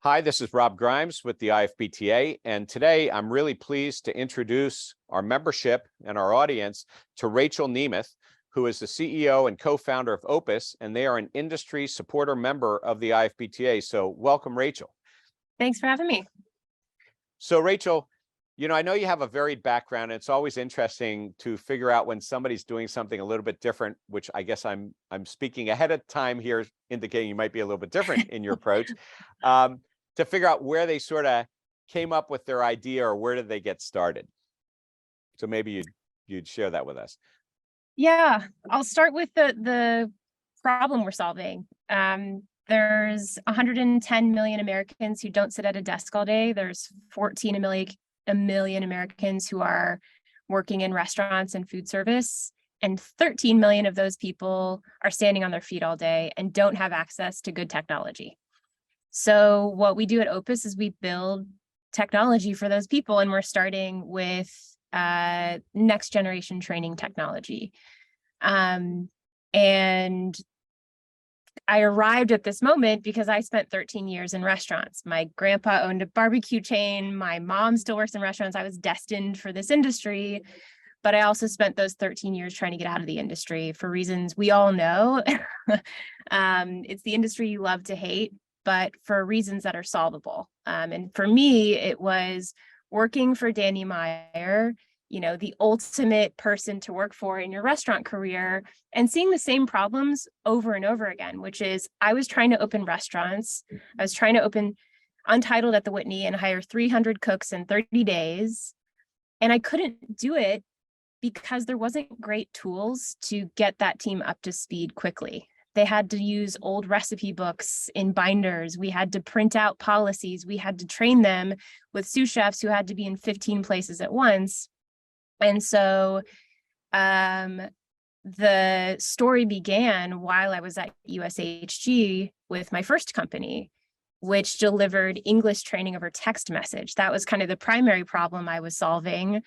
Hi, this is Rob Grimes with the IFPTA, and today I'm really pleased to introduce our membership and our audience to Rachel Nemeth, who is the CEO and co-founder of Opus, and they are an industry supporter member of the IFPTA. So welcome, Rachel. Thanks for having me. So Rachel, I know you have a varied background, and it's always interesting to figure out when somebody's doing something a little bit different, which I guess I'm speaking ahead of time here, indicating you might be a little bit different in your approach. To figure out where they sort of came up with their idea or where did they get started. So maybe you'd share that with us. Yeah, I'll start with the problem we're solving. There's 110 million Americans who don't sit at a desk all day. There's 14 million Americans who are working in restaurants and food service, and 13 million of those people are standing on their feet all day and don't have access to good technology. So what we do at Opus is we build technology for those people, and we're starting with next generation training technology. And I arrived at this moment because I spent 13 years in restaurants. My grandpa owned a barbecue chain. My mom still works in restaurants. I was destined for this industry, but I also spent those 13 years trying to get out of the industry for reasons we all know. It's the industry you love to hate, but for reasons that are solvable. And for me, it was working for Danny Meyer, the ultimate person to work for in your restaurant career, and seeing the same problems over and over again, which is I was trying to open restaurants. I was trying to open Untitled at the Whitney and hire 300 cooks in 30 days. And I couldn't do it because there wasn't great tools to get that team up to speed quickly. They had to use old recipe books in binders. We had to print out policies. We had to train them with sous chefs who had to be in 15 places at once. And so the story began while I was at USHG with my first company, which delivered English training over text message. That was kind of the primary problem I was solving,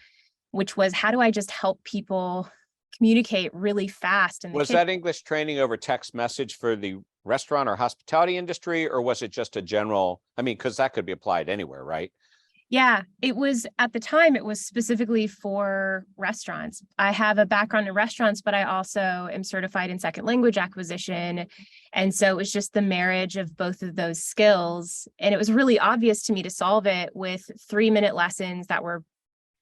which was how do I just help people communicate really fast? Was that English training over text message for the restaurant or hospitality industry, or was it just a general, because that could be applied anywhere, right? Yeah, it was at the time, it was specifically for restaurants. I have a background in restaurants, but I also am certified in second language acquisition. And so it was just the marriage of both of those skills. And it was really obvious to me to solve it with 3-minute lessons that were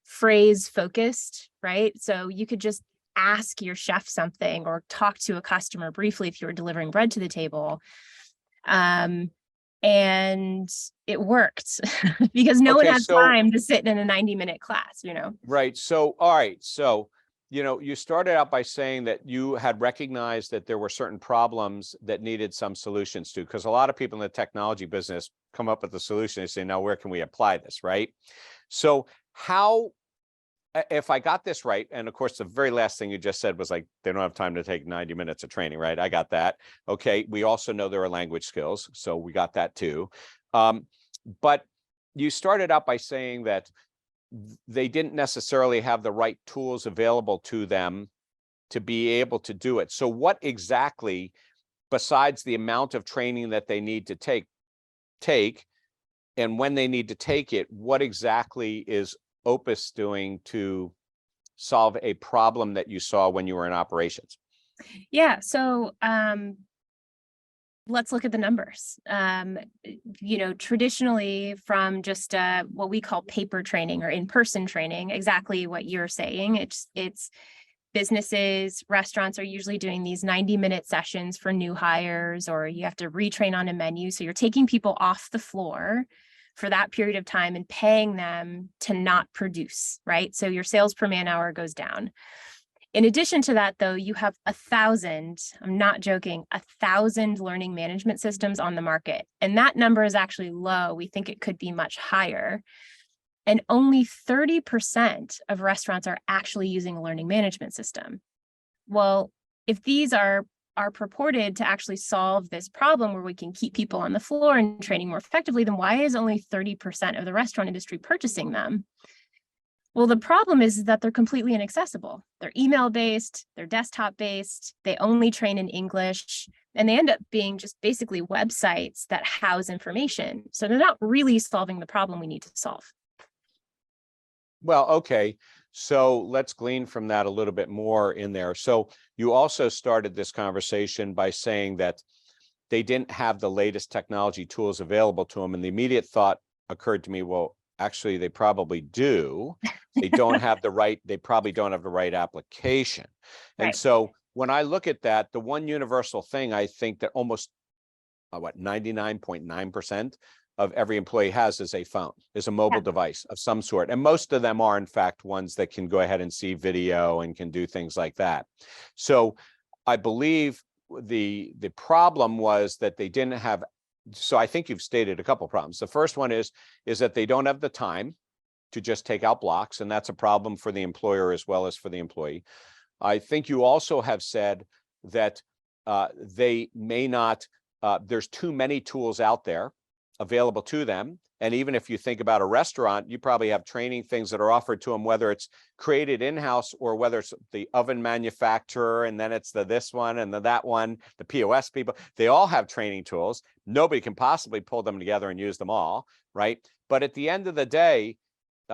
phrase focused, right? So you could just ask your chef something or talk to a customer briefly if you were delivering bread to the table. And it worked because no one had time to sit in a 90-minute class, Right. So, all right. So, you started out by saying that you had recognized that there were certain problems that needed some solutions to, because a lot of people in the technology business come up with a solution. They say, now, where can we apply this? Right. So how, if I got this right, and of course, the very last thing you just said was like, they don't have time to take 90 minutes of training, right? I got that. Okay. We also know there are language skills. So we got that too. But you started out by saying that they didn't necessarily have the right tools available to them to be able to do it. So what exactly, besides the amount of training that they need to take, and when they need to take it, what exactly is Opus doing to solve a problem that you saw when you were in operations? Yeah, so let's look at the numbers. Traditionally from just what we call paper training or in-person training, exactly what you're saying. It's businesses, restaurants are usually doing these 90-minute sessions for new hires, or you have to retrain on a menu. So you're taking people off the floor for that period of time and paying them to not produce, right? So your sales per man hour goes down. In addition to that, though, you have 1,000, I'm not joking, 1,000 learning management systems on the market. And that number is actually low. We think it could be much higher. And only 30% of restaurants are actually using a learning management system. Well, if these are purported to actually solve this problem where we can keep people on the floor and training more effectively, then why is only 30% of the restaurant industry purchasing them? Well, the problem is that they're completely inaccessible. They're email based, they're desktop based, they only train in English, and they end up being just basically websites that house information. So they're not really solving the problem we need to solve. Well, okay. So let's glean from that a little bit more in there. So you also started this conversation by saying that they didn't have the latest technology tools available to them. And the immediate thought occurred to me, well, actually, they probably do. They don't have the right, they probably don't have the right application. And Right. so when I look at that, the one universal thing I think that almost 99.9% of every employee has is a phone, is a mobile device of some sort. And most of them are, in fact, ones that can go ahead and see video and can do things like that. So I believe the problem was that they didn't have, so I think you've stated a couple problems. The first one is that they don't have the time to just take out blocks, and that's a problem for the employer as well as for the employee. I think you also have said that they may not, there's too many tools out there available to them. And even if you think about a restaurant, you probably have training things that are offered to them, whether it's created in-house or whether it's the oven manufacturer, and then it's the this one and the that one, the POS people. They all have training tools. Nobody can possibly pull them together and use them all, right? But at the end of the day,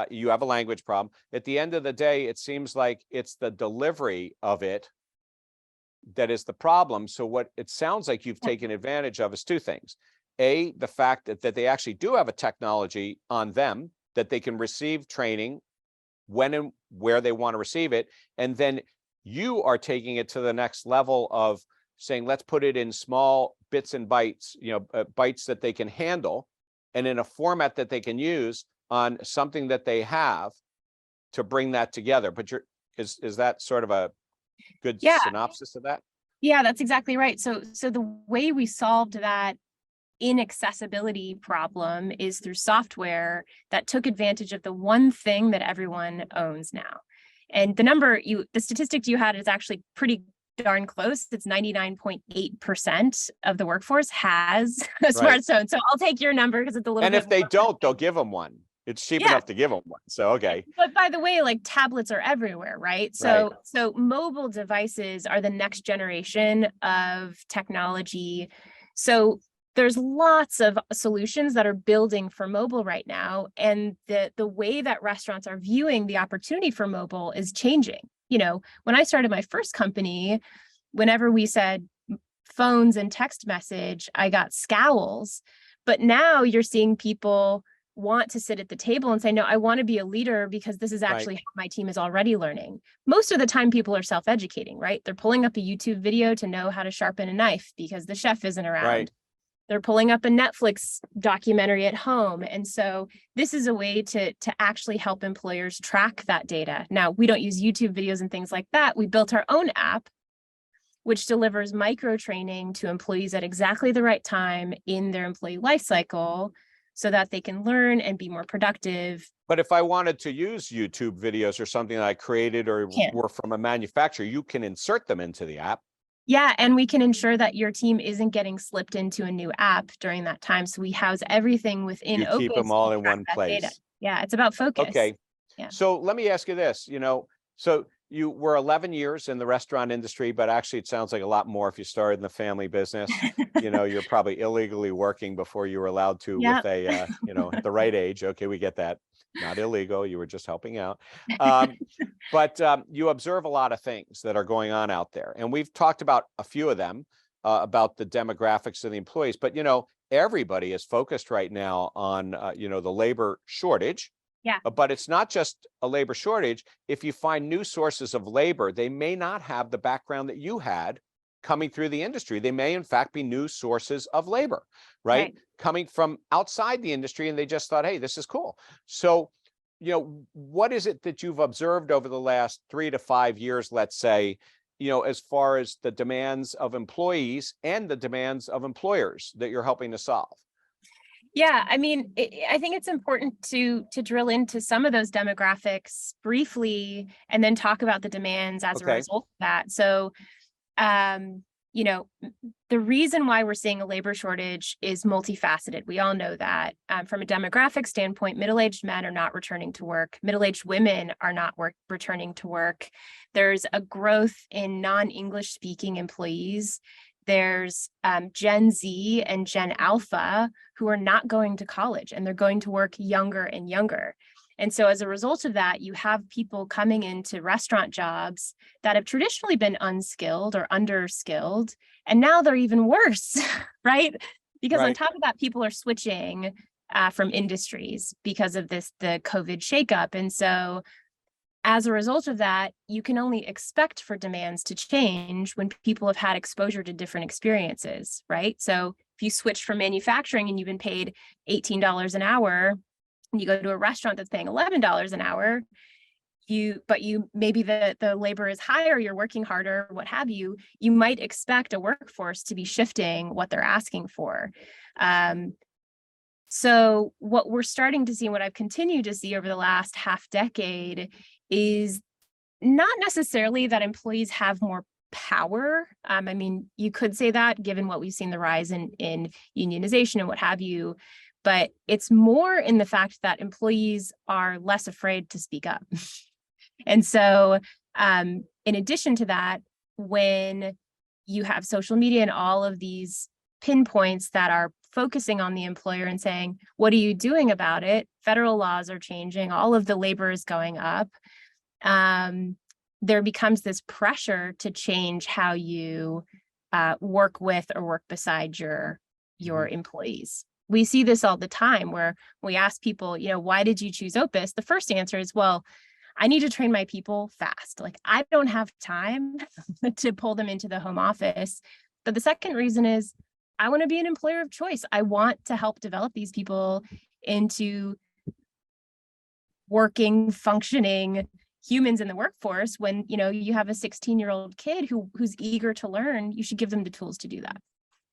you have a language problem. At the end of the day, it seems like it's the delivery of it that is the problem. So what it sounds like you've taken advantage of is two things. A, the fact that they actually do have a technology on them that they can receive training when and where they want to receive it. And then you are taking it to the next level of saying, let's put it in small bits and bytes, bytes that they can handle and in a format that they can use on something that they have to bring that together. But is that sort of a good synopsis of that? Yeah, that's exactly right. So the way we solved that inaccessibility problem is through software that took advantage of the one thing that everyone owns now. And the statistic you had is actually pretty darn close. It's 99.8% of the workforce has a smartphone. So I'll take your number because it's a little and bit if they don't, they'll give them one. It's cheap enough to give them one. So, okay. But by the way, like tablets are everywhere, right? So mobile devices are the next generation of technology. So there's lots of solutions that are building for mobile right now. And the way that restaurants are viewing the opportunity for mobile is changing. When I started my first company, whenever we said phones and text message, I got scowls. But now you're seeing people want to sit at the table and say, no, I want to be a leader because this is actually how my team is already learning. Most of the time people are self-educating, right? They're pulling up a YouTube video to know how to sharpen a knife because the chef isn't around. They're pulling up a Netflix documentary at home. And so this is a way to actually help employers track that data. Now, we don't use YouTube videos and things like that. We built our own app, which delivers micro training to employees at exactly the right time in their employee life cycle so that they can learn and be more productive. But if I wanted to use YouTube videos or something that I created or were from a manufacturer, you can insert them into the app. Yeah, and we can ensure that your team isn't getting slipped into a new app during that time. So we house everything within Opus. You keep them all in one place. Data. Yeah, it's about focus. Okay. Yeah. So let me ask you this, so you were 11 years in the restaurant industry, but actually it sounds like a lot more if you started in the family business. You're probably illegally working before you were allowed to with a, at the right age. Okay, we get that. Not illegal. You were just helping out. But you observe a lot of things that are going on out there. And we've talked about a few of them, about the demographics of the employees. But, everybody is focused right now on, the labor shortage. Yeah. But it's not just a labor shortage. If you find new sources of labor, they may not have the background that you had coming through the industry. They may, in fact, be new sources of labor, right? Coming from outside the industry, and they just thought, hey, this is cool. So, what is it that you've observed over the last 3 to 5 years, let's say, as far as the demands of employees and the demands of employers that you're helping to solve? Yeah, I mean, I think it's important to drill into some of those demographics briefly and then talk about the demands as a result of that. So you know, the reason why we're seeing a labor shortage is multifaceted. We all know that. From a demographic standpoint, middle-aged men are not returning to work. Middle-aged women are not returning to work. There's a growth in non-English speaking employees. There's Gen Z and Gen Alpha who are not going to college, and they're going to work younger and younger. And so as a result of that, you have people coming into restaurant jobs that have traditionally been unskilled or underskilled, and now they're even worse, right? Because on top of that, people are switching from industries because of the COVID shakeup. And so as a result of that, you can only expect for demands to change when people have had exposure to different experiences, right? So if you switch from manufacturing and you've been paid $18 an hour, and you go to a restaurant that's paying $11 an hour, but maybe the labor is higher, you're working harder, what have you, you might expect a workforce to be shifting what they're asking for. So what we're starting to see, and what I've continued to see over the last half decade, is not necessarily that employees have more power. I mean, you could say that given what we've seen, the rise in unionization and what have you, but it's more in the fact that employees are less afraid to speak up. And so in addition to that, when you have social media and all of these pinpoints that are focusing on the employer and saying, what are you doing about it? Federal laws are changing, all of the labor is going up. There becomes this pressure to change how you work with or work beside your employees. We see this all the time where we ask people, why did you choose Opus? The first answer is, well, I need to train my people fast. Like, I don't have time to pull them into the home office. But the second reason is, I want to be an employer of choice. I want to help develop these people into working, functioning humans in the workforce. When, you have a 16-year-old kid who's eager to learn, you should give them the tools to do that.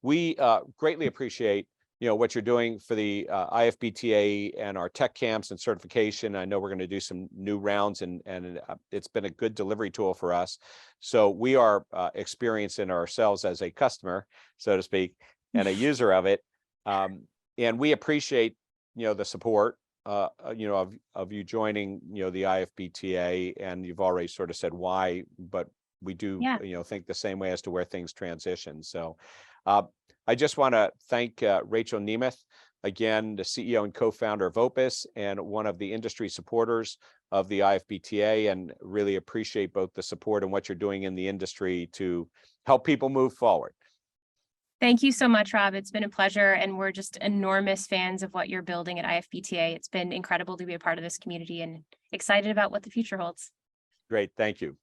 We greatly appreciate what you're doing for the IFBTA and our tech camps and certification. I know we're going to do some new rounds, and it's been a good delivery tool for us. So we are experiencing ourselves as a customer, so to speak, and a user of it. And we appreciate, the support, of you joining, the IFBTA, and you've already sort of said why, but we do, think the same way as to where things transition. So I just want to thank Rachel Nemeth, again, the CEO and co-founder of Opus and one of the industry supporters of the IFBTA, and really appreciate both the support and what you're doing in the industry to help people move forward. Thank you so much, Rob. It's been a pleasure, and we're just enormous fans of what you're building at IFBTA. It's been incredible to be a part of this community and excited about what the future holds. Great. Thank you.